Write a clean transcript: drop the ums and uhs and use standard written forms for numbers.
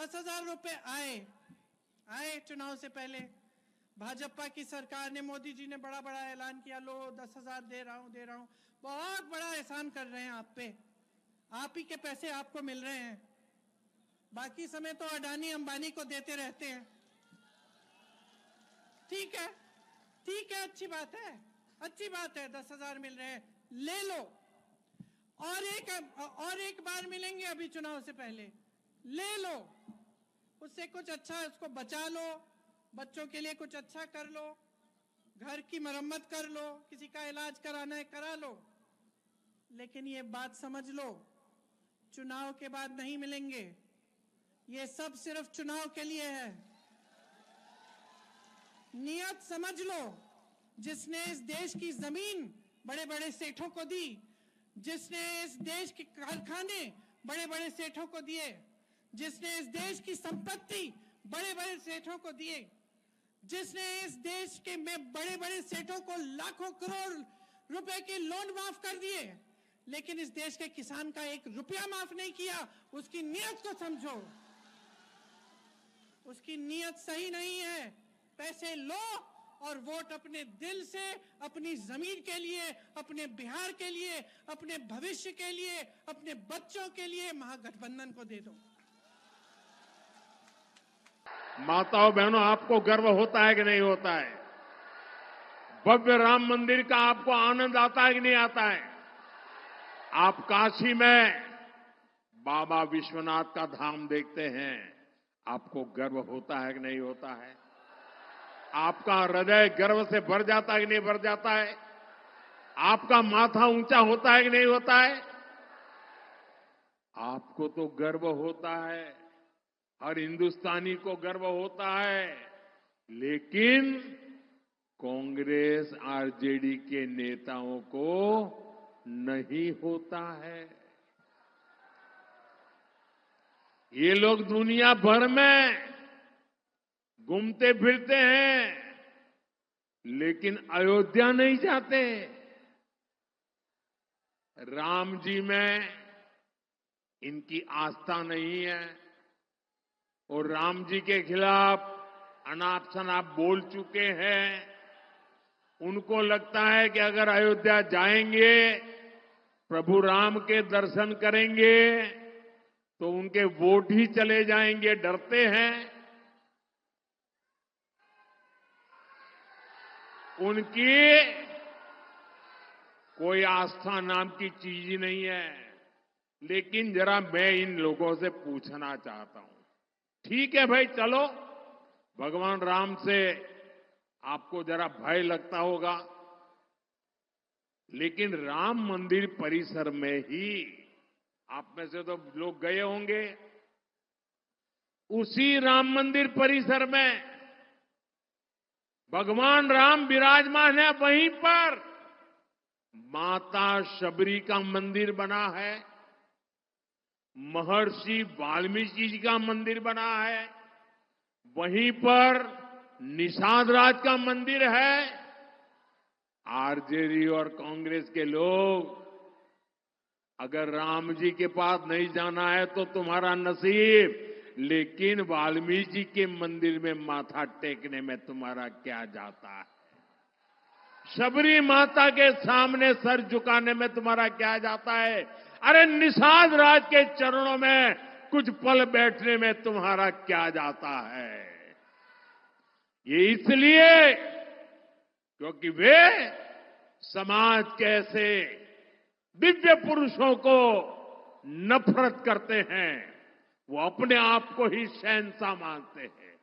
10,000 रुपए आए चुनाव से पहले। भाजपा की सरकार ने, मोदी जी ने बड़ा बड़ा ऐलान किया, लो 10,000 दे रहा हूं। बहुत बड़ा एहसान कर रहे हैं आप पे, आप ही के पैसे आपको मिल रहे हैं। बाकी समय तो अडानी अंबानी को देते रहते हैं। ठीक है, अच्छी बात है, 10,000 मिल रहे हैं, ले लो। और एक बार मिलेंगे अभी चुनाव से पहले, ले लो। उससे कुछ अच्छा उसको बचा लो, बच्चों के लिए कुछ अच्छा कर लो, घर की मरम्मत कर लो, किसी का इलाज कराना है करा लो। लेकिन ये बात समझ लो, चुनाव के बाद नहीं मिलेंगे। ये सब सिर्फ चुनाव के लिए है। नियत समझ लो, जिसने इस देश की जमीन बड़े बड़े सेठों को दी, जिसने इस देश के कारखाने बड़े बड़े सेठों को दिए, जिसने इस देश की संपत्ति बड़े बड़े सेठों को दिए, जिसने इस देश के में बड़े बड़े सेठों को लाखों करोड़ रुपए के लोन माफ कर दिए, लेकिन इस देश के किसान का 1 रुपया माफ नहीं किया। उसकी नीयत को समझो, उसकी नीयत सही नहीं है। पैसे लो और वोट अपने दिल से, अपनी जमीन के लिए, अपने बिहार के लिए, अपने भविष्य के लिए, अपने बच्चों के लिए महागठबंधन को दे दो। माताओं बहनों, आपको गर्व होता है कि नहीं होता है? भव्य राम मंदिर का आपको आनंद आता है कि नहीं आता है? आप काशी में बाबा विश्वनाथ का धाम देखते हैं, आपको गर्व होता है कि नहीं होता है? आपका हृदय गर्व से भर जाता है कि नहीं भर जाता है? आपका माथा ऊंचा होता है कि नहीं होता है? आपको तो गर्व होता है, हर हिंदुस्तानी को गर्व होता है, लेकिन कांग्रेस आरजेडी के नेताओं को नहीं होता है। ये लोग दुनिया भर में घूमते फिरते हैं, लेकिन अयोध्या नहीं जाते। राम जी में इनकी आस्था नहीं है और राम जी के खिलाफ अनाप शनाप बोल चुके हैं। उनको लगता है कि अगर अयोध्या जाएंगे, प्रभु राम के दर्शन करेंगे, तो उनके वोट ही चले जाएंगे, डरते हैं। उनकी कोई आस्था नाम की चीज ही नहीं है। लेकिन जरा मैं इन लोगों से पूछना चाहता हूं, ठीक है भाई, चलो, भगवान राम से आपको जरा भय लगता होगा, लेकिन राम मंदिर परिसर में ही आप में से तो लोग गए होंगे। उसी राम मंदिर परिसर में भगवान राम विराजमान है, वहीं पर माता शबरी का मंदिर बना है, महर्षि वाल्मीकि जी का मंदिर बना है, वहीं पर निषाद राज का मंदिर है। आरजेडी और कांग्रेस के लोग, अगर राम जी के पास नहीं जाना है तो तुम्हारा नसीब, लेकिन वाल्मीकि जी के मंदिर में माथा टेकने में तुम्हारा क्या जाता है? शबरी माता के सामने सर झुकाने में तुम्हारा क्या जाता है? अरे निषाद राज के चरणों में कुछ पल बैठने में तुम्हारा क्या जाता है? ये इसलिए क्योंकि वे समाज के ऐसे दिव्य पुरुषों को नफरत करते हैं, वो अपने आप को ही शहंशाह मानते हैं।